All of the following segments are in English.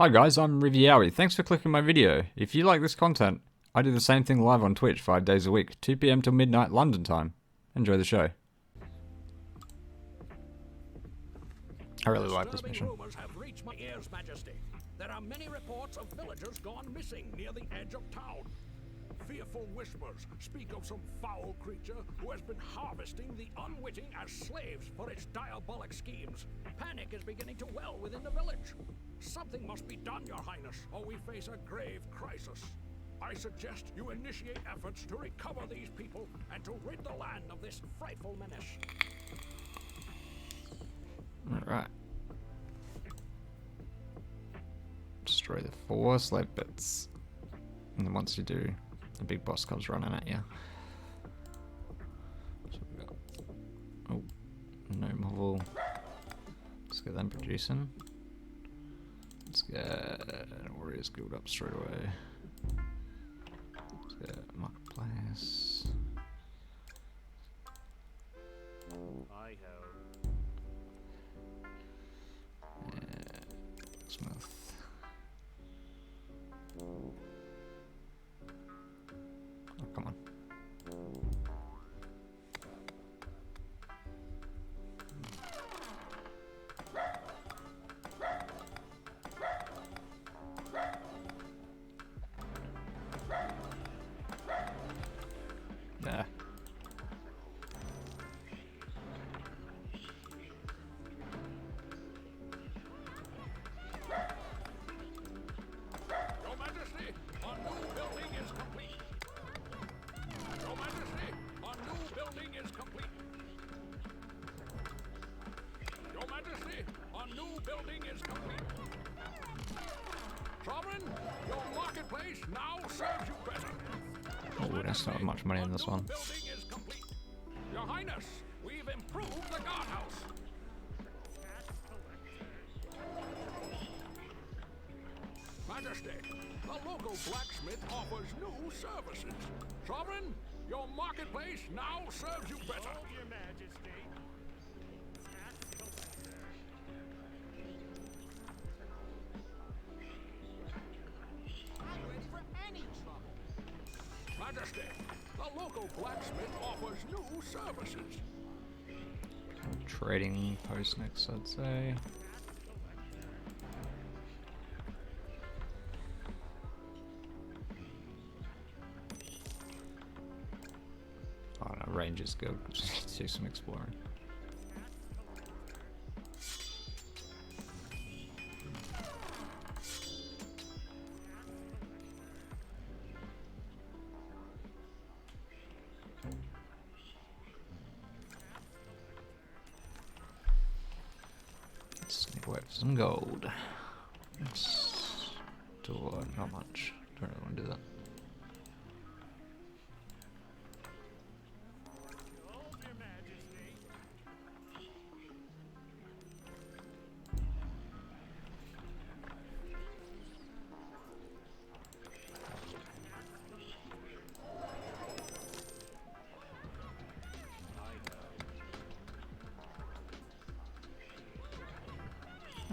Hi guys, I'm Rivieri. Thanks for clicking my video. If you like this content, I do the same thing live on Twitch 5 days a week, 2 PM till midnight London time. Enjoy the show. I really like this mission. Rumors have reached my ears, Majesty. There are many reports of villagers gone missing near the edge of town. Fearful whispers speak of some foul creature who has been harvesting the unwitting as slaves for its diabolic schemes. Panic is beginning to well within the village. Something must be done, Your Highness, or we face a grave crisis. I suggest you initiate efforts to recover these people and to rid the land of this frightful menace. Alright. Destroy the 4 slave bits. And then once you do, the big boss comes running at you. So we got, oh, no novel. Let's get them producing. Let's get Warriors Guild up straight away. Let's get Marketplace. I have. Smith. Oh, come on. Yeah. Your Majesty, our new building is complete. Your Majesty, our new building is complete. Your Majesty, our new building is complete. Sovereign, your marketplace now serves you better. Oh, that's not much money in this one. Building is complete. Your Highness, we've improved the guardhouse. Majesty, the local blacksmith offers new services. Sovereign, your marketplace now serves you better. Your Majesty. I'm ready for any trouble. Majesty, the local blacksmith offers new services. Trading post next, I'd say. Oh no, Rangers Guild. Just do some exploring. Just need to wait for some gold. Let's do not much. Don't really want to do that. Your Majesty.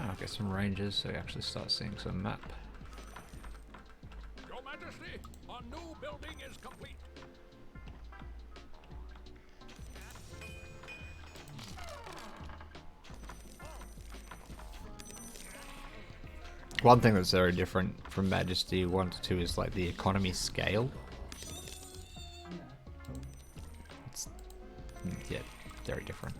I'll get some ranges so you actually start seeing some map. Your Majesty, our new building is complete. One thing that's very different from Majesty 1 to 2 is like the economy scale. It's, yeah, very different.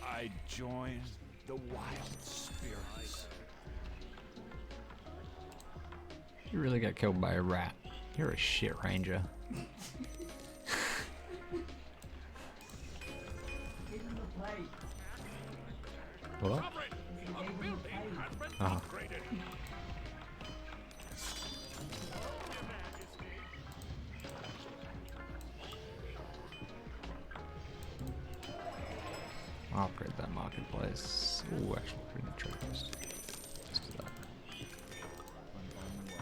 I join the wild spirits. You really got killed by a rat. You're a shit ranger. What? Sovereign, a building has been Oh. upgraded. I'll upgrade that marketplace. Ooh, actually, bring the traders. Let's do that.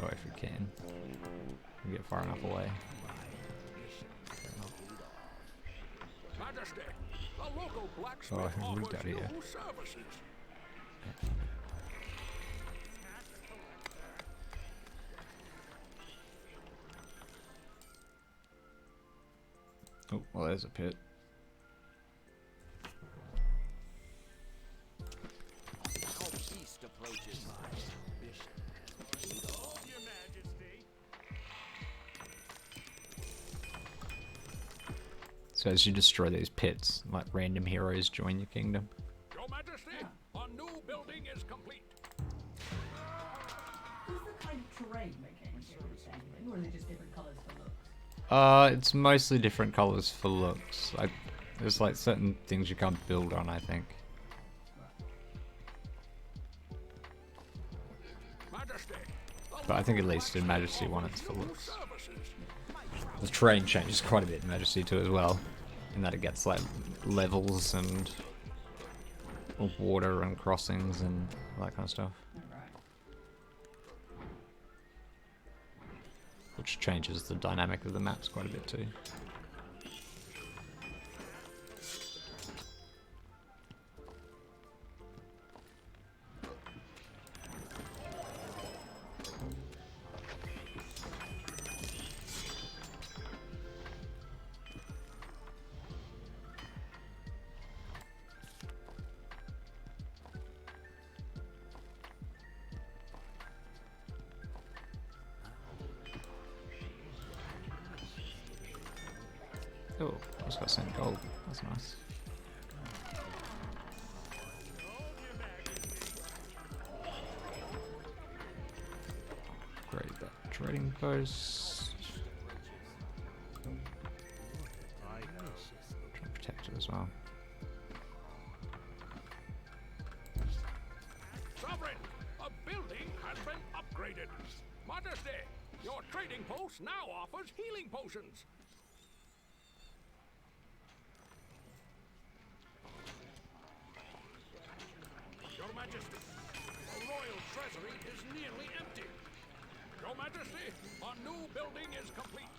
Oh, if we can. We get far enough away. Majesty, the local Oh, blacksmith we offers got you here. services. Oh, well, there's a pit. Our feast approaches my ambition. Oh, Your Majesty. So as you destroy these pits, like random heroes join your kingdom. Your Majesty, a new building is complete. Does the kind of terrain make any difference to anything, or are they just different colours for looks? It's mostly different colors for looks. Like, there's like certain things you can't build on, I think. Majesty, But I think at least in Majesty 1 it's for new looks. services. The terrain changes quite a bit in Majesty 2 as well. In that it gets like levels and water and crossings and that kind of stuff. Right. Which changes the dynamic of the maps quite a bit too. Oh, I just got some gold. That's nice. Great, that trading post. I have. Try and protect it as well. Sovereign, a building has been upgraded. Majesty, your trading post now offers healing potions. Your Majesty, the royal treasury is nearly empty. Your Majesty, a new building is complete.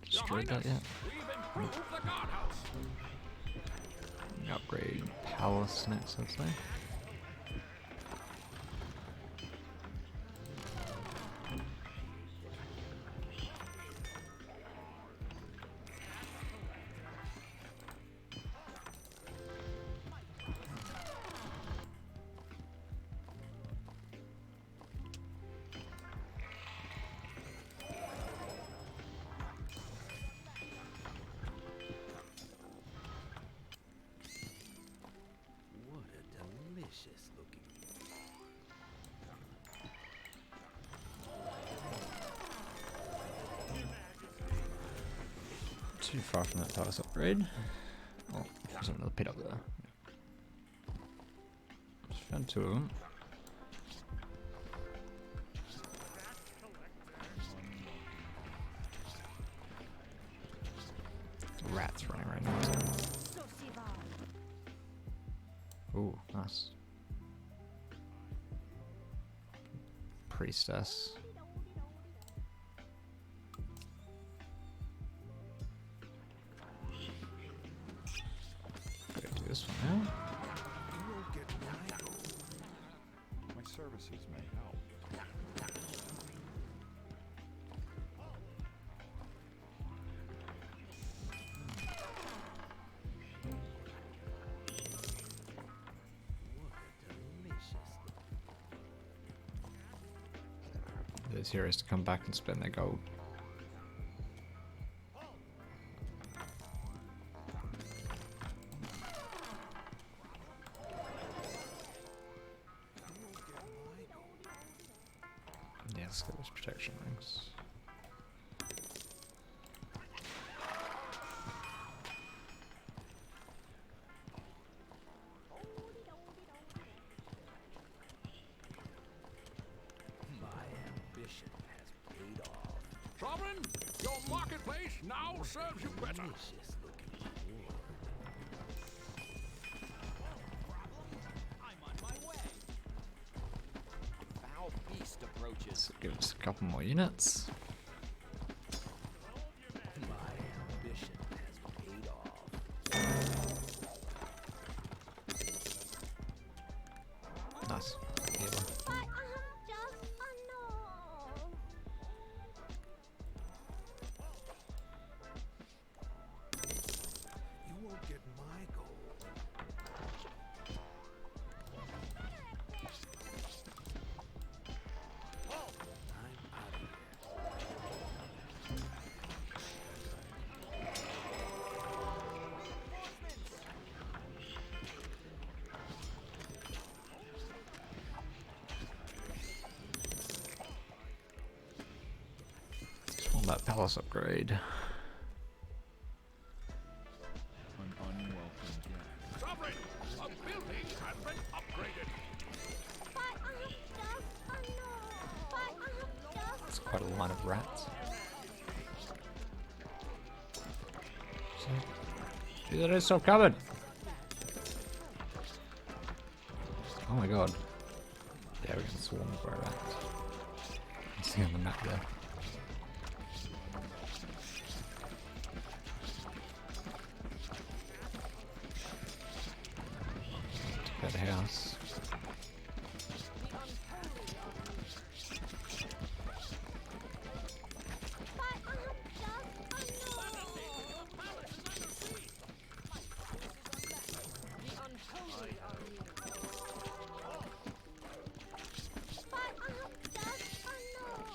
Your Destroyed that Highness, yet? we've improved the guardhouse. Upgrade palace next, I'd say. What a delicious looking. Too far from that palace upgrade. Oh, there's another pit up there. Just found two of them. Rats running right now. Isn't there? Ooh, nice. Priestess. Gotta do this one now. services may help. Those heroes to come back and spend their gold. Yeah, let's get those protection rings. My ambition has paid off. Sovereign, your marketplace now serves you better. Delicious looking reward. I'm on my way. Foul beast approaches. Let's give us a couple more units. My ambition has paid off. Nice. Healer. But I have just enough. You won't get my gold. I'm out of here. Just want that palace upgrade. An unwelcome guest. Sovereign, a building has been upgraded. But I have just enough. But I have just It's quite a line of rats. Dude, that is so covered. Oh my god. Yeah, we can swarm by rats. You see on the map there. Got a house. But I have just enough. But I have just enough.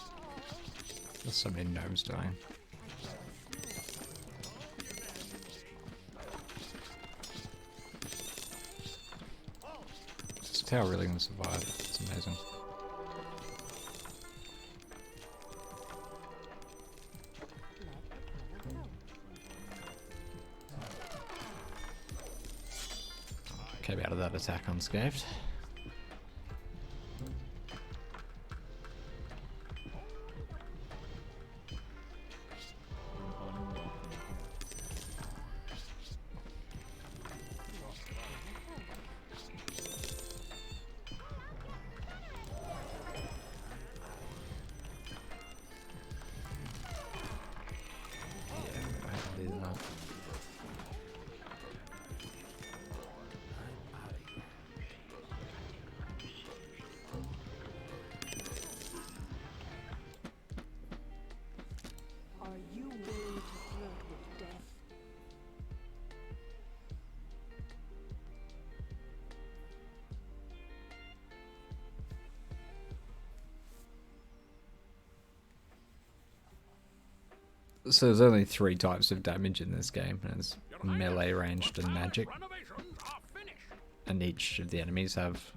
There's so many gnomes dying. This tower really gonna survive. It's amazing. Came out of that attack unscathed. An unwelcome guest. Yeah, I have these up. Are you willing to flirt with death? So there's only 3 types of damage in this game. There's Your Highness, melee, ranged, the and palace magic. Renovations are finished. And each of the enemies have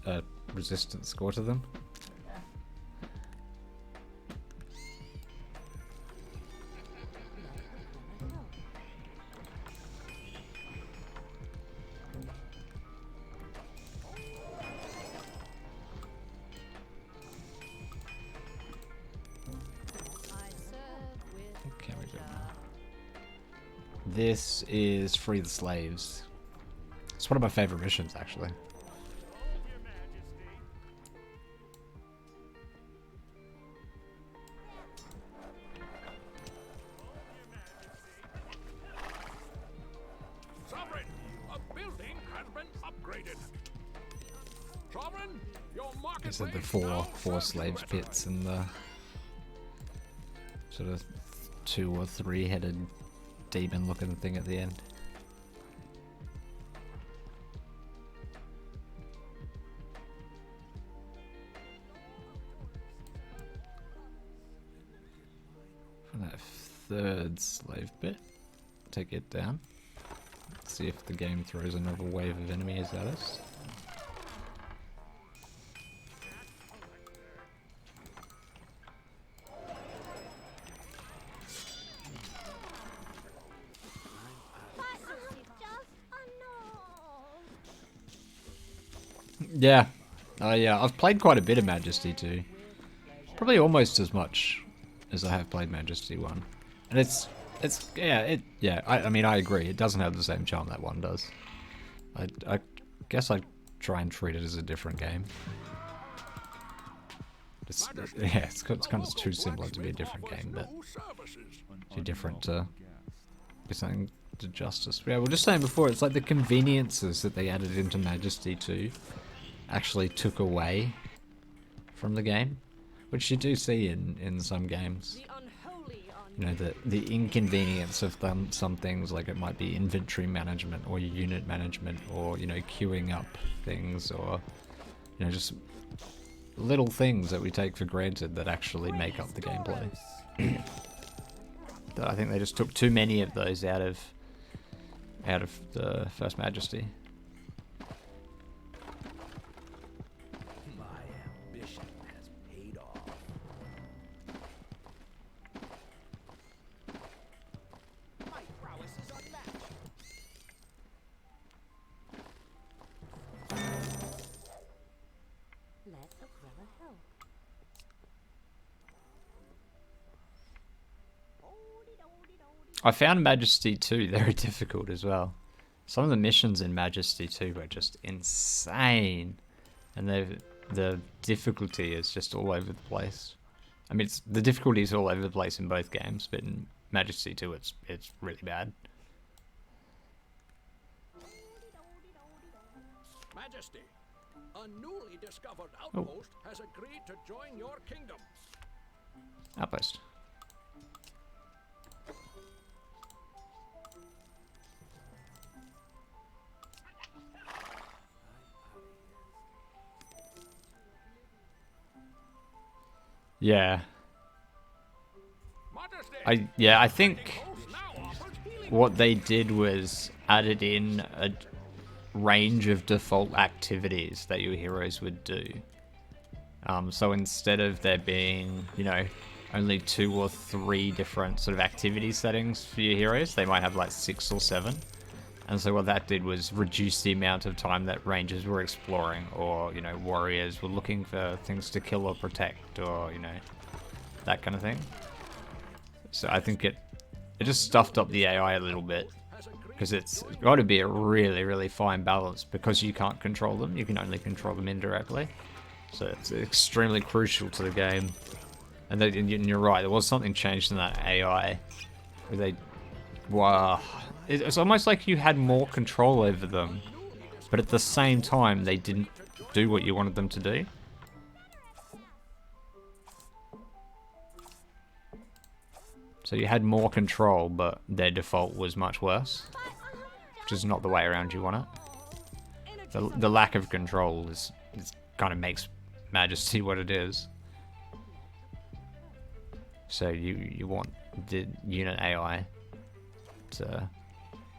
a resistance score to them. I serve with Okay, we do it now. This is Free the Slaves. It's one of my favorite missions, actually. Your Majesty. Sovereign, a building has been upgraded. Sovereign, your market These are the rate four now slave serves pits and the sort of 2 or 3 headed demon looking thing at the end. For that 3rd slave pit, take it down. See if the game throws another wave of enemies at us. Yeah, I've played quite a bit of Majesty 2. Probably almost as much as I have played Majesty 1. And I mean, I agree, it doesn't have the same charm that 1 does. I guess I'd try and treat it as a different game. It's kind of too similar to be a different game, but too different to be something to justice. Yeah, we were just saying before, it's like the conveniences that they added into Majesty 2 actually took away from the game, which you do see in some games. You know, the inconvenience of some things, like it might be inventory management or unit management, or, you know, queuing up things, or, you know, just little things that we take for granted that actually make up the gameplay. I think they just took too many of those out of the first Majesty. My ambition has paid off. My prowess is unmatched. Let Aquila help. I found Majesty 2 very difficult as well. Some of the missions in Majesty 2 were just insane, and the difficulty is just all over the place. I mean, the difficulty is all over the place in both games, but in Majesty 2 it's really bad. Majesty, a newly discovered outpost has agreed to join your kingdom. Outpost. Yeah. I think what they did was added in a range of default activities that your heroes would do. So instead of there being, you know, only 2 or 3 different sort of activity settings for your heroes, they might have like 6 or 7. And so what that did was reduce the amount of time that rangers were exploring, or, you know, warriors were looking for things to kill or protect, or, you know, that kind of thing. So I think it just stuffed up the AI a little bit, because it's got to be a really, really fine balance, because you can't control them, you can only control them indirectly. So it's extremely crucial to the game. And you're right, there was something changed in that AI, where they... Wow. It's almost like you had more control over them, but at the same time, they didn't do what you wanted them to do. So you had more control, but their default was much worse, which is not the way around you want it. The lack of control is kind of makes Majesty what it is. So you want the unit AI to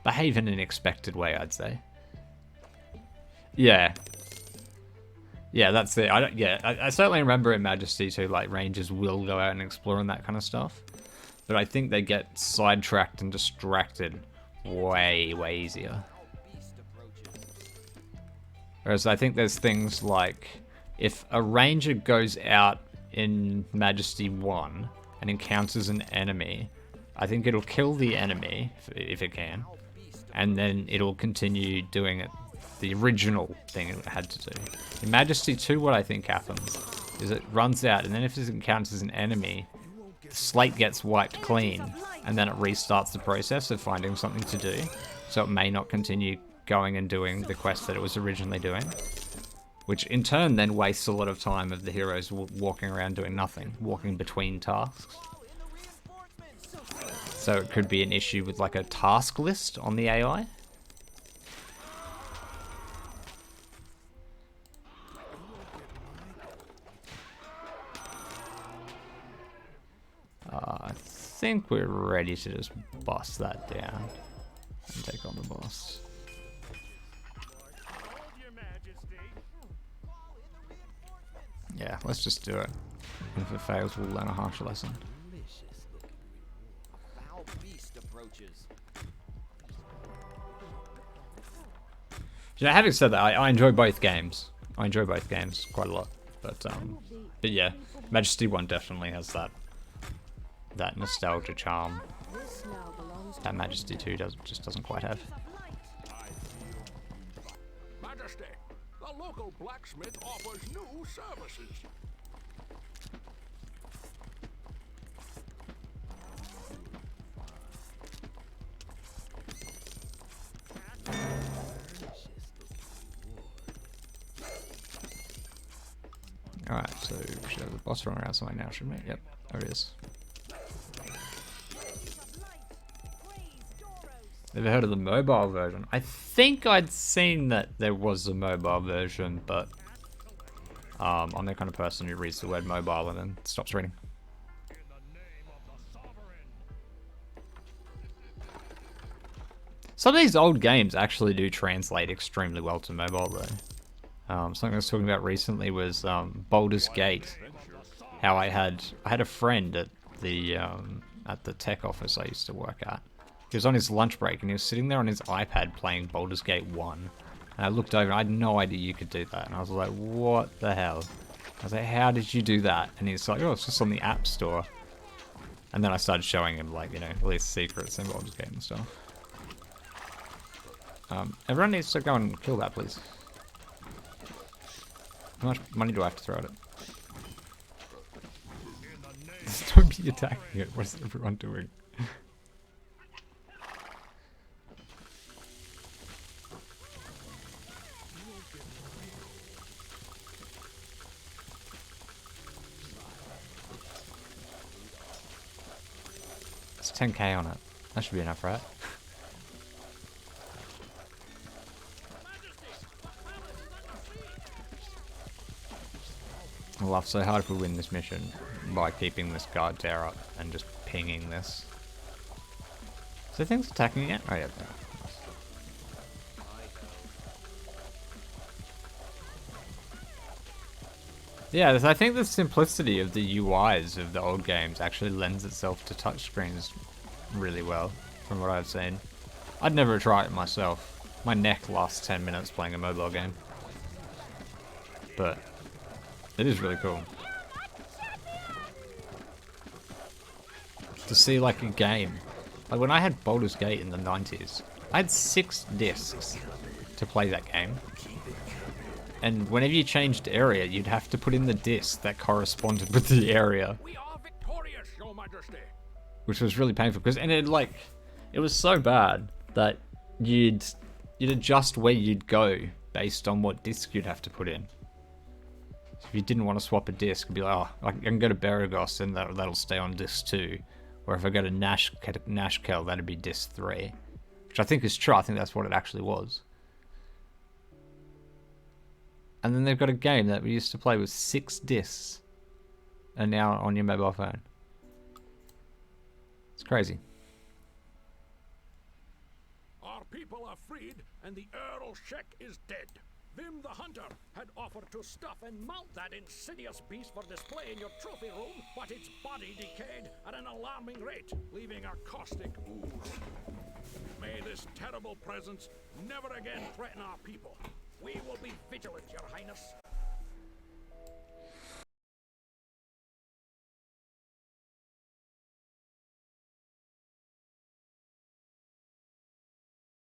behave in an expected way, I'd say. Yeah, that's it. I certainly remember in Majesty 2, like, rangers will go out and explore and that kind of stuff, but I think they get sidetracked and distracted way easier. Whereas I think there's things like, if a ranger goes out in Majesty 1 and encounters an enemy, I think it'll kill the enemy, if it can, and then it'll continue doing it, the original thing it had to do. In Majesty 2, what I think happens is it runs out, and then if it encounters an enemy, the slate gets wiped clean, and then it restarts the process of finding something to do, so it may not continue going and doing the quest that it was originally doing. which in turn then wastes a lot of time of the heroes walking around doing nothing, walking between tasks. So it could be an issue with like a task list on the AI. I think we're ready to just bust that down and take on the boss. Yeah, let's just do it. And if it fails, we'll learn a harsh lesson. Foul beast approaches. You know, having said that, I enjoy both games. I enjoy both games quite a lot. But yeah, Majesty 1 definitely has that nostalgia charm This now belongs to that Majesty 2 just doesn't quite have. Majesty, the local blacksmith offers new services. Alright, so we should have the boss running around somewhere now, shouldn't we? Yep, there it is. Never heard of the mobile version? I think I'd seen that there was a mobile version, but I'm the kind of person who reads the word mobile and then stops reading. Some of these old games actually do translate extremely well to mobile though. Something I was talking about recently was Baldur's Gate. How I had a friend at the tech office I used to work at. He was on his lunch break and he was sitting there on his iPad playing Baldur's Gate 1. And I looked over and I had no idea you could do that. And I was like, what the hell? I was like, how did you do that? And he's like, oh, it's just on the App Store. And then I started showing him, like, you know, all these secrets in Baldur's Gate and stuff. Everyone needs to go and kill that, please. How much money do I have to throw at it? Don't be attacking it. What is everyone doing? It's 10k on it. That should be enough, right? I'll laugh so hard if we win this mission by keeping this guard tower up and just pinging this. So things attacking it? Oh yeah, there. Yeah, I think the simplicity of the UIs of the old games actually lends itself to touchscreens really well, from what I've seen. I'd never try it myself. My neck lasts 10 minutes playing a mobile game. But it is really cool. To see like a game. Like when I had Baldur's Gate in the 90s, I had 6 discs to play that game. And whenever you changed area, you'd have to put in the disc that corresponded with the area. We are victorious, Your Majesty. Which was really painful because it was so bad that you'd adjust where you'd go based on what disc you'd have to put in. So if you didn't want to swap a disc, you'd be like, oh, I can go to Beragos and that'll stay on disc 2. Or if I go to Nashkel, that'd be disc 3. Which I think is true. I think that's what it actually was. And then they've got a game that we used to play with 6 discs. And now on your mobile phone. It's crazy. Our people are freed, and the Earl Shek is dead. Vim the Hunter had offered to stuff and mount that insidious beast for display in your trophy room, but its body decayed at an alarming rate, leaving a caustic ooze. May this terrible presence never again threaten our people. We will be vigilant.